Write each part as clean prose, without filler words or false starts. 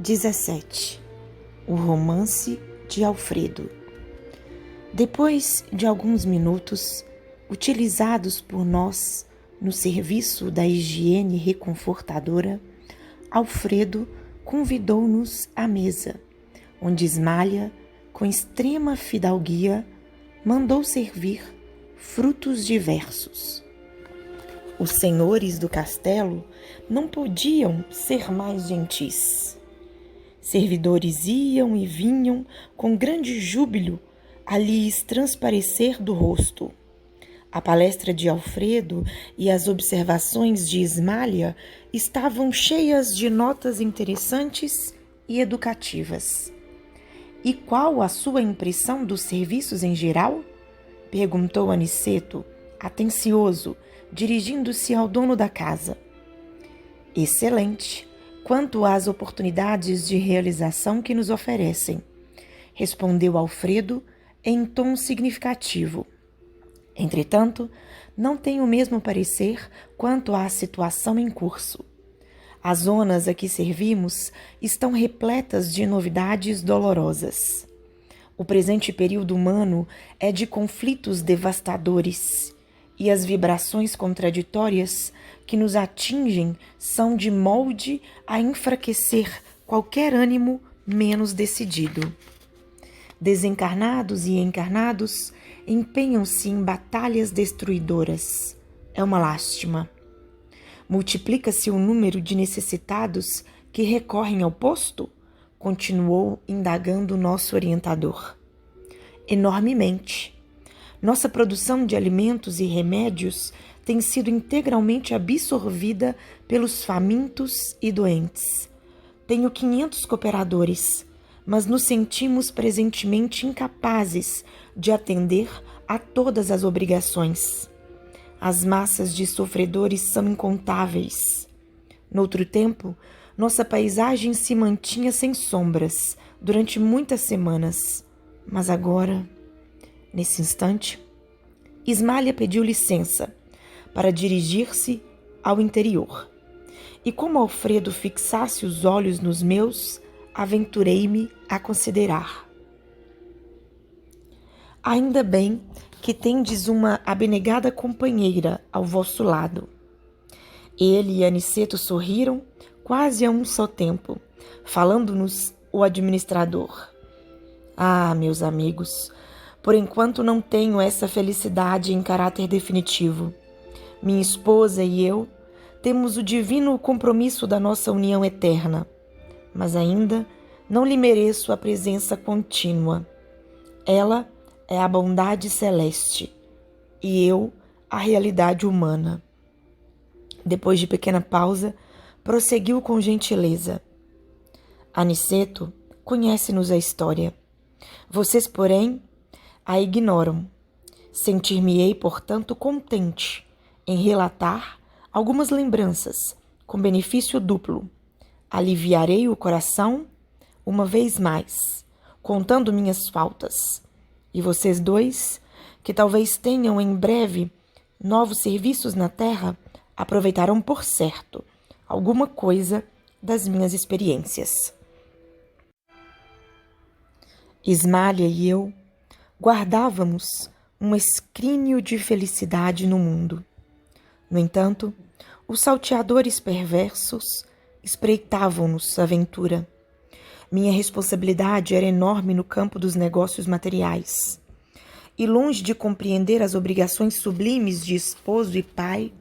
17. O romance de Alfredo. Depois de alguns minutos utilizados por nós no serviço da higiene reconfortadora, Alfredo convidou-nos à mesa, onde Ismália, com extrema fidalguia, mandou servir frutos diversos. Os senhores do castelo não podiam ser mais gentis. Servidores iam e vinham com grande júbilo a lhes transparecer do rosto. A palestra de Alfredo e as observações de Ismália estavam cheias de notas interessantes e educativas. E qual a sua impressão dos serviços em geral? Perguntou Aniceto, atencioso, dirigindo-se ao dono da casa. Excelente, quanto às oportunidades de realização que nos oferecem, respondeu Alfredo em tom significativo. Entretanto, não tenho o mesmo parecer quanto à situação em curso. As zonas a que servimos estão repletas de novidades dolorosas. O presente período humano é de conflitos devastadores, e as vibrações contraditórias que nos atingem são de molde a enfraquecer qualquer ânimo menos decidido. Desencarnados e encarnados empenham-se em batalhas destruidoras. É uma lástima. Multiplica-se o número de necessitados que recorrem ao posto? Continuou indagando nosso orientador. Enormemente. Nossa produção de alimentos e remédios tem sido integralmente absorvida pelos famintos e doentes. Tenho 500 cooperadores, mas nos sentimos presentemente incapazes de atender a todas as obrigações. As massas de sofredores são incontáveis. Noutro tempo, nossa paisagem se mantinha sem sombras durante muitas semanas, mas agora, nesse instante, Ismália pediu licença para dirigir-se ao interior. E como Alfredo fixasse os olhos nos meus, aventurei-me a considerar. Ainda bem que tendes uma abnegada companheira ao vosso lado. Ele e Aniceto sorriram quase a um só tempo, falando-nos o administrador. Ah, meus amigos, por enquanto não tenho essa felicidade em caráter definitivo. Minha esposa e eu temos o divino compromisso da nossa união eterna, mas ainda não lhe mereço a presença contínua. Ela é a bondade celeste e eu a realidade humana. Depois de pequena pausa, prosseguiu com gentileza. Aniceto conhece-nos a história. Vocês, porém, a ignoram. Sentir-me-ei, portanto, contente em relatar algumas lembranças com benefício duplo. Aliviarei o coração uma vez mais, contando minhas faltas. E vocês dois, que talvez tenham em breve novos serviços na terra, aproveitarão por certo alguma coisa das minhas experiências. Ismália e eu guardávamos um escrínio de felicidade no mundo. No entanto, os salteadores perversos espreitavam-nos a aventura. Minha responsabilidade era enorme no campo dos negócios materiais. E longe de compreender as obrigações sublimes de esposo e pai,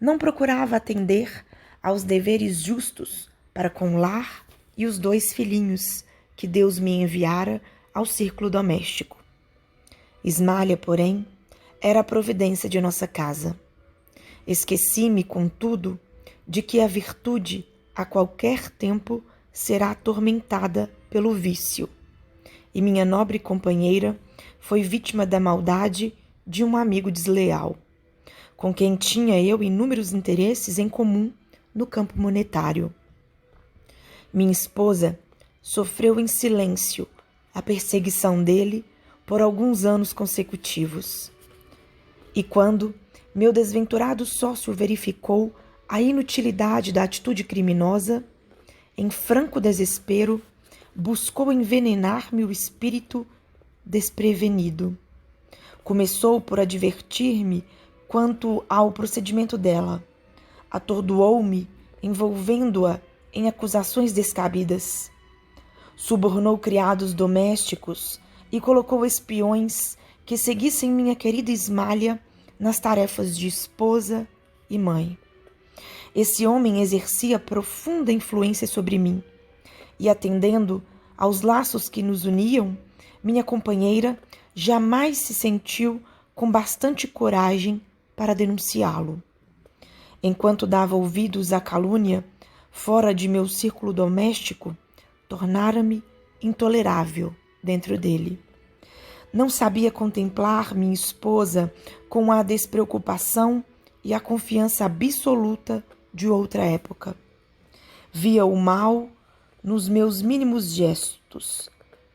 não procurava atender aos deveres justos para com o lar e os 2 filhinhos que Deus me enviara ao círculo doméstico. Ismália, porém, era a providência de nossa casa. Esqueci-me, contudo, de que a virtude, a qualquer tempo, será atormentada pelo vício. E minha nobre companheira foi vítima da maldade de um amigo desleal, com quem tinha eu inúmeros interesses em comum no campo monetário. Minha esposa sofreu em silêncio a perseguição dele por alguns anos consecutivos. E quando meu desventurado sócio verificou a inutilidade da atitude criminosa, em franco desespero, buscou envenenar-me o espírito desprevenido. Começou por advertir-me quanto ao procedimento dela. Atordoou-me, envolvendo-a em acusações descabidas. Subornou criados domésticos e colocou espiões que seguissem minha querida Ismália nas tarefas de esposa e mãe. Esse homem exercia profunda influência sobre mim, e atendendo aos laços que nos uniam, minha companheira jamais se sentiu com bastante coragem para denunciá-lo. Enquanto dava ouvidos à calúnia, fora de meu círculo doméstico, tornara-me intolerável dentro dele. Não sabia contemplar minha esposa com a despreocupação e a confiança absoluta de outra época. Via o mal nos meus mínimos gestos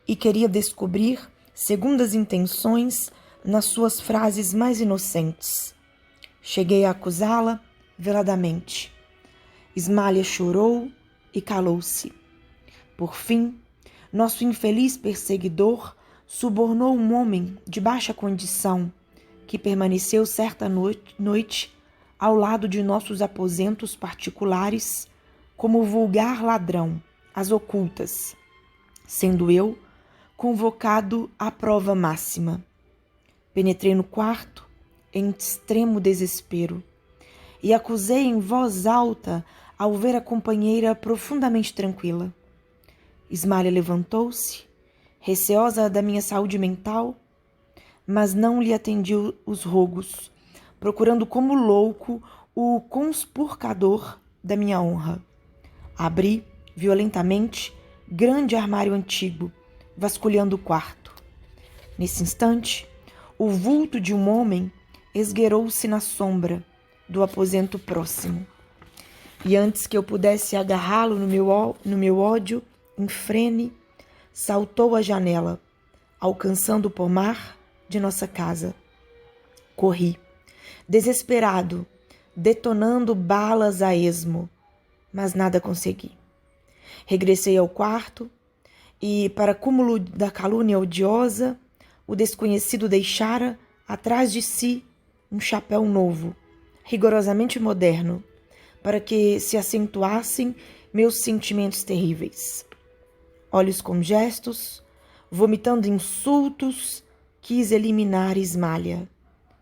e queria descobrir segundas intenções nas suas frases mais inocentes. Cheguei a acusá-la veladamente. Ismália chorou e calou-se. Por fim, nosso infeliz perseguidor subornou um homem de baixa condição que permaneceu certa noite ao lado de nossos aposentos particulares como vulgar ladrão às ocultas, sendo eu convocado à prova máxima. Penetrei no quarto em extremo desespero e acusei em voz alta ao ver a companheira profundamente tranquila. Ismália levantou-se, receosa da minha saúde mental, mas não lhe atendi os rogos, procurando como louco o conspurcador da minha honra. Abri violentamente grande armário antigo, vasculhando o quarto. Nesse instante, o vulto de um homem esgueirou-se na sombra do aposento próximo. E antes que eu pudesse agarrá-lo no meu ódio infrene, saltou a janela, alcançando o pomar de nossa casa. Corri, desesperado, detonando balas a esmo, mas nada consegui. Regressei ao quarto e, para cúmulo da calúnia odiosa, o desconhecido deixara atrás de si um chapéu novo, rigorosamente moderno, para que se acentuassem meus sentimentos terríveis. Olhos com gestos, vomitando insultos, quis eliminar Ismália,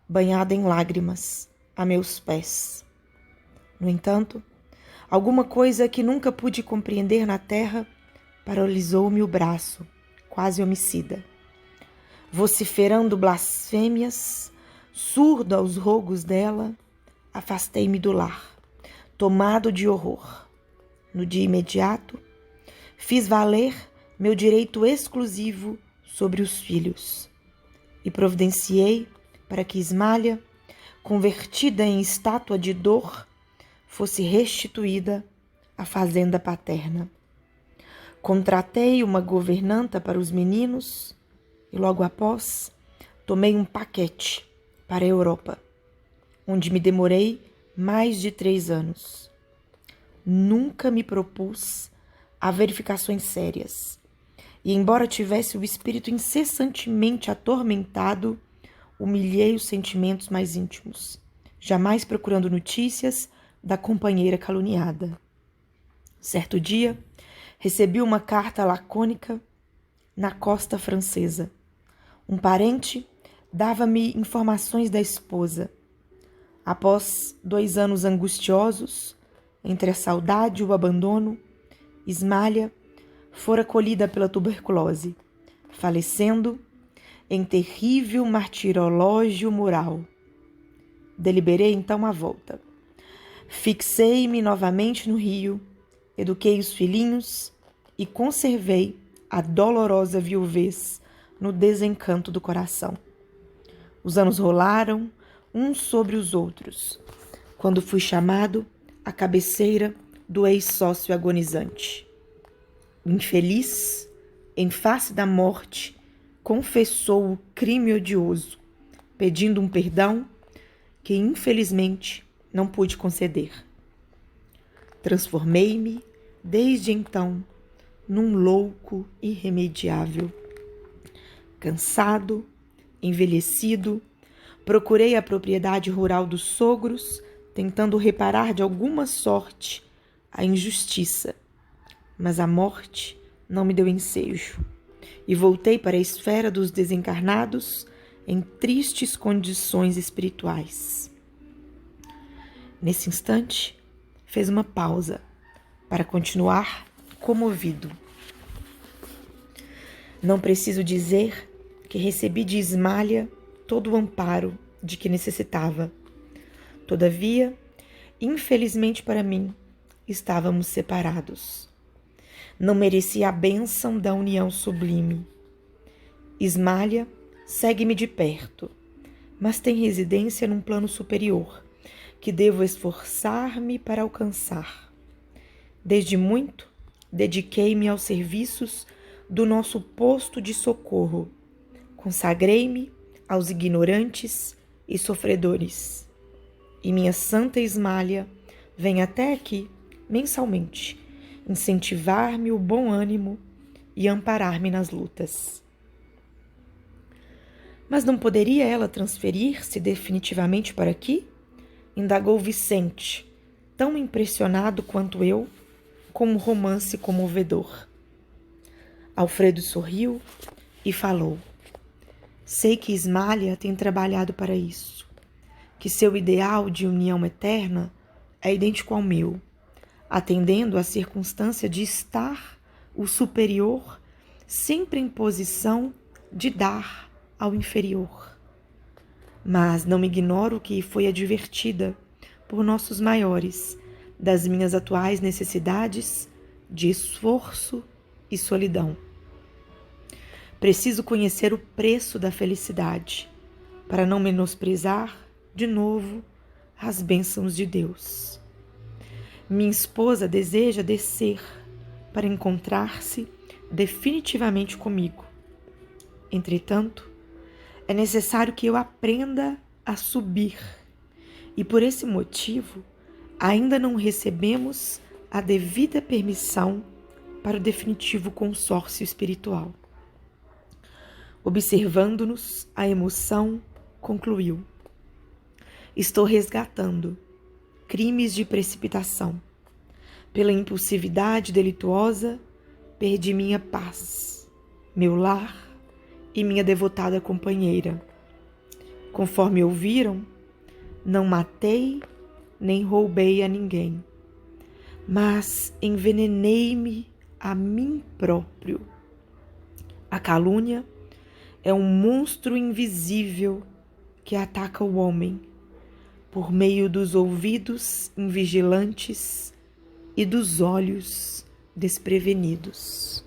banhada em lágrimas, a meus pés. No entanto, alguma coisa que nunca pude compreender na terra paralisou-me o braço, quase homicida. Vociferando blasfêmias, surdo aos rogos dela, afastei-me do lar, tomado de horror. No dia imediato, fiz valer meu direito exclusivo sobre os filhos e providenciei para que Ismália, convertida em estátua de dor, fosse restituída à fazenda paterna. Contratei uma governanta para os meninos e logo após tomei um paquete para a Europa, onde me demorei mais de 3 anos. Nunca me propus a verificações sérias, e embora tivesse o espírito incessantemente atormentado, humilhei os sentimentos mais íntimos, jamais procurando notícias da companheira caluniada. Certo dia, recebi uma carta lacônica na costa francesa. Um parente dava-me informações da esposa. Após 2 anos angustiosos, entre a saudade e o abandono, Ismália fora colhida pela tuberculose, falecendo em terrível martirológio moral. Deliberei então a volta. Fixei-me novamente no Rio, eduquei os filhinhos e conservei a dolorosa viuvez no desencanto do coração. Os anos rolaram uns sobre os outros, quando fui chamado à cabeceira do ex-sócio agonizante. O infeliz, em face da morte, confessou o crime odioso, pedindo um perdão que, infelizmente, não pude conceder. Transformei-me desde então, num louco irremediável. Cansado, envelhecido, procurei a propriedade rural dos sogros, tentando reparar de alguma sorte a injustiça. Mas a morte não me deu ensejo, e voltei para a esfera dos desencarnados em tristes condições espirituais. Nesse instante, fez uma pausa para continuar comovido. Não preciso dizer que recebi de Ismália todo o amparo de que necessitava. Todavia, infelizmente para mim, estávamos separados. Não merecia a bênção da união sublime. Ismália segue-me de perto, mas tem residência num plano superior, que devo esforçar-me para alcançar. Desde muito, dediquei-me aos serviços do nosso posto de socorro. Consagrei-me aos ignorantes e sofredores. E minha santa Ismália vem até aqui, mensalmente, incentivar-me o bom ânimo e amparar-me nas lutas. Mas não poderia ela transferir-se definitivamente para aqui? Indagou Vicente, tão impressionado quanto eu, com um romance comovedor. Alfredo sorriu e falou: sei que Ismália tem trabalhado para isso, que seu ideal de união eterna é idêntico ao meu, atendendo à circunstância de estar o superior sempre em posição de dar ao inferior. Mas não ignoro que foi advertida por nossos maiores das minhas atuais necessidades de esforço e solidão. Preciso conhecer o preço da felicidade para não menosprezar de novo as bênçãos de Deus. Minha esposa deseja descer para encontrar-se definitivamente comigo. Entretanto, é necessário que eu aprenda a subir, e por esse motivo ainda não recebemos a devida permissão para o definitivo consórcio espiritual. Observando-nos, a emoção concluiu: estou resgatando crimes de precipitação. Pela impulsividade delituosa, perdi minha paz, meu lar e minha devotada companheira. Conforme ouviram, não matei nem roubei a ninguém, mas envenenei-me a mim próprio. A calúnia é um monstro invisível que ataca o homem por meio dos ouvidos invigilantes e dos olhos desprevenidos.